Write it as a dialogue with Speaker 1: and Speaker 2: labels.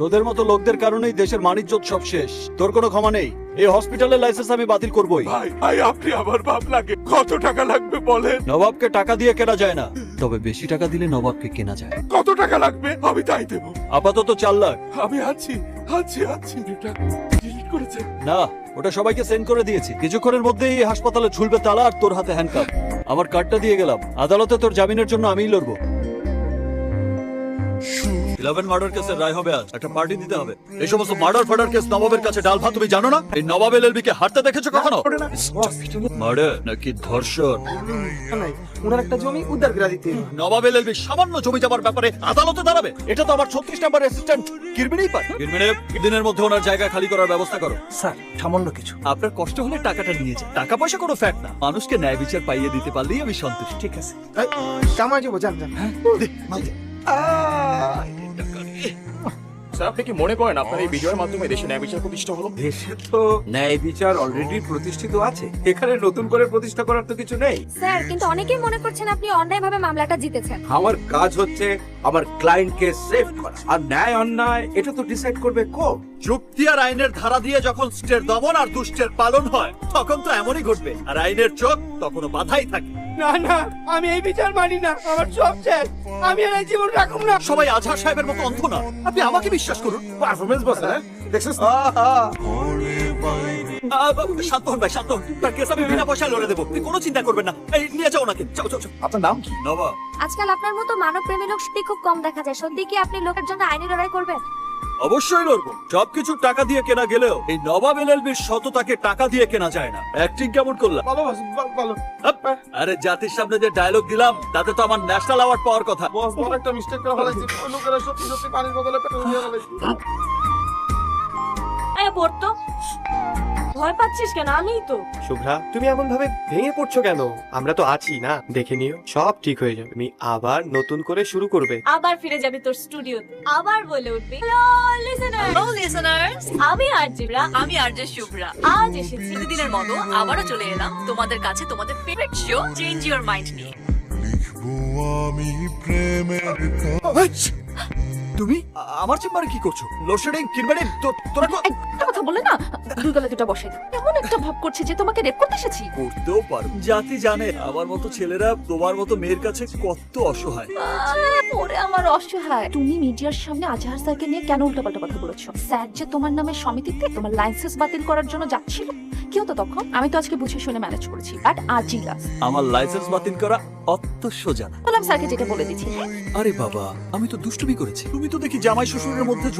Speaker 1: তোদের মতো লোকদের কারণেই দেশের মানিজ্যত সব শেষ। তোর কোনো ক্ষমা নেই। এই হসপিটালের লাইসেন্স আমি বাতিল করবই।
Speaker 2: ভাই ভাই আপনি আমার বাপ লাগে, কত টাকা লাগবে বলেন?
Speaker 1: নবাবকে টাকা দিয়ে কেনা যায় না, তবে বেশি টাকা দিলে নবাবকে কেনা যায়।
Speaker 2: কত টাকা লাগবে আমি তাই দেবো।
Speaker 1: আপাতত 4 লাখ।
Speaker 2: আমি আছি আছি আছি। এটা ডিলিট করেছে?
Speaker 1: না, ওটা সবাইকে সেন্ড করে দিয়েছি। কিছুক্ষণের মধ্যেই এই হাসপাতালে ঝুলবে তালা আর তোর হাতে হ্যান্ডকাপ। আমার কার্ডটা দিয়ে গেলাম। আদালতে তোর জামিনের জন্য আমিই লড়বো। 11 মার্ডার কেসের রায় হবে আজ। একটা পার্টি দিতে হবে। এই সমস্ত মার্ডার কেস নবাবের কাছে ডাল ভাত তুমি জানো না? এই নবাব এলএলবি কে হারতে দেখেছো কখনো? মার্ডার নাকি ধর্ষণ?
Speaker 3: ওনার একটা জমি উদ্ধার করে দিতে।
Speaker 1: নবাব এলএলবি সামান্য জমি জমার ব্যাপারে আদালতে দাঁড়াবে? এটা তো আমার 36 নাম্বার অ্যাসিস্ট্যান্ট কিরমিনেই পারে। কিরমিনে দিনের মধ্যে ওনার জায়গা খালি করার ব্যবস্থা করো।
Speaker 3: স্যার সামান্য কিছু।
Speaker 1: আপনার কষ্ট হলে টাকাটা নিয়ে যান। টাকা পয়সা কোনো ফ্যাক্ট না। মানুষকে ন্যায় বিচার পাইয়ে দিতে পারলেই আমি সন্তুষ্ট।
Speaker 3: ঠিক আছে কামাই যাবো, যান যান।
Speaker 4: স্যার আপনি কি মনে করেন আপনার এই ভিডিওর মাধ্যমে দেশে ন্যায় বিচার প্রতিষ্ঠা হলো?
Speaker 3: দেশে তো ন্যায় বিচার অলরেডি প্রতিষ্ঠিত আছে, এখানে নতুন করে প্রতিষ্ঠা করার তো কিছু নেই।
Speaker 5: স্যার, কিন্তু অনেকেই মনে করছেন আপনি অন্যায়ভাবে মামলাটা জিতেছেন।
Speaker 3: আমার কাজ হচ্ছে আমার ক্লায়েন্টকে সেভ করা, আর ন্যায় অন্যায় এটা তো ডিসাইড করবে কোর্ট।
Speaker 1: যুক্তি আর আইনের ধারা দিয়ে যখন স্টের দমন আর দুষ্টের পালন হয়, তখন তো এমনই ঘটবে। আর আইনের চোখ তখনও বাধাই থাকে।
Speaker 3: না না, আমি এই বিচার মানি না, আমার সব শেষ, আমি আর এই জীবন রাখুম না।
Speaker 1: সবাই আজহার সাহেবের মতো অন্ধ না। আপনি আমাকে বিশ্বাস করুন।
Speaker 3: পারফরমেন্স বস, হ্যাঁ দেখছিস?
Speaker 1: শান্ত হন ভাই, শান্ত হন। তার কেস আমি বিনা পয়সায় লড়ে দেবো। আপনি কোনো চিন্তা করবেন না। এই নিয়ে যাও ওনাকে। যাও যাও যাও।
Speaker 4: আপনার নাম কি?
Speaker 1: নবাব।
Speaker 5: আজকাল আপনার মতো মানব প্রেমী লোক সত্যি খুব কম দেখা যায়। সত্যি কি আপনি লোকের জন্য আইনি লড়াই করবেন?
Speaker 1: অবশ্যই লড়বো। সবকিছু টাকা দিয়ে কেনা গেলেও এই নবাব এলএলবির সততাকে টাকা দিয়ে কেনা যায় না। অ্যাক্টিং কেমন করলাম?
Speaker 3: ভালো বস, ভালো।
Speaker 1: আরে জাতির সামনে যে ডায়লগ দিলাম, তাতে তো আমার ন্যাশনাল অ্যাওয়ার্ড পাওয়ার কথা।
Speaker 3: বস বড় একটা মিস্টেক করে ফেলেছি, ওই লোকেরা সত্যি সত্যি পানির বদলে পেট্রোল দিয়ে ফেলেছি।
Speaker 6: আয় পড়তো, ভয় পাচ্ছিস কেন? আমিই তো।
Speaker 7: শুভ্রা, তুমি এমন ভাবে ভেঙে পড়ছো কেন? আমরা তো আছি না, দেখে নিও, সব ঠিক হয়ে যাবে। তুমি আবার নতুন করে শুরু করবে।
Speaker 6: আবার ফিরে যাবি তোর স্টুডিওতে, আবার বলে উঠবি হ্যালো লিসেনার্স, আমি আরজিরা,
Speaker 8: আমি আরজে শুভ্রা।
Speaker 6: আজ এসেছি
Speaker 8: প্রতিদিনের মতো আবারও চলে এলাম তোমাদের কাছে তোমাদের favourite show change your mind নিয়ে।
Speaker 1: তুমি আমার চেম্বারে কি করছো? লোডশেডিং কিনবেন? তোরা তো
Speaker 6: একটা কথা বলে না, দুই গলা দুটো বসে এমন একটা ভাব করছে যে তোমাকে রেপ করতে এসেছি।
Speaker 1: করতেও পারো। জাতি জানে আমার মতো ছেলেরা তোমার মতো মেয়ের কাছে কত অসহায়।
Speaker 6: ওরে আমার অসহায়। তুমি মিডিয়ার সামনে আজহার স্যারকে নিয়ে কেন উল্টাপাল্টা কথা বলেছো? স্যার যে তোমার নামে সমিতিতে তোমার লাইসেন্স বাতিল করার জন্য যাচ্ছিল, কি হতো তখন? আমি তো আজকে বুঝে শুনে ম্যানেজ করেছি, বাট আজই লাস্ট।
Speaker 1: আমার লাইসেন্স বাতিল করা অত সোজা না।
Speaker 6: বললাম স্যারকে যেটা বলে দিচ্ছি।
Speaker 1: আরে বাবা, আমি তো দুষ্টুমি করেছি। তুমি তো দেখি জামাই শ্বশুরের মধ্যে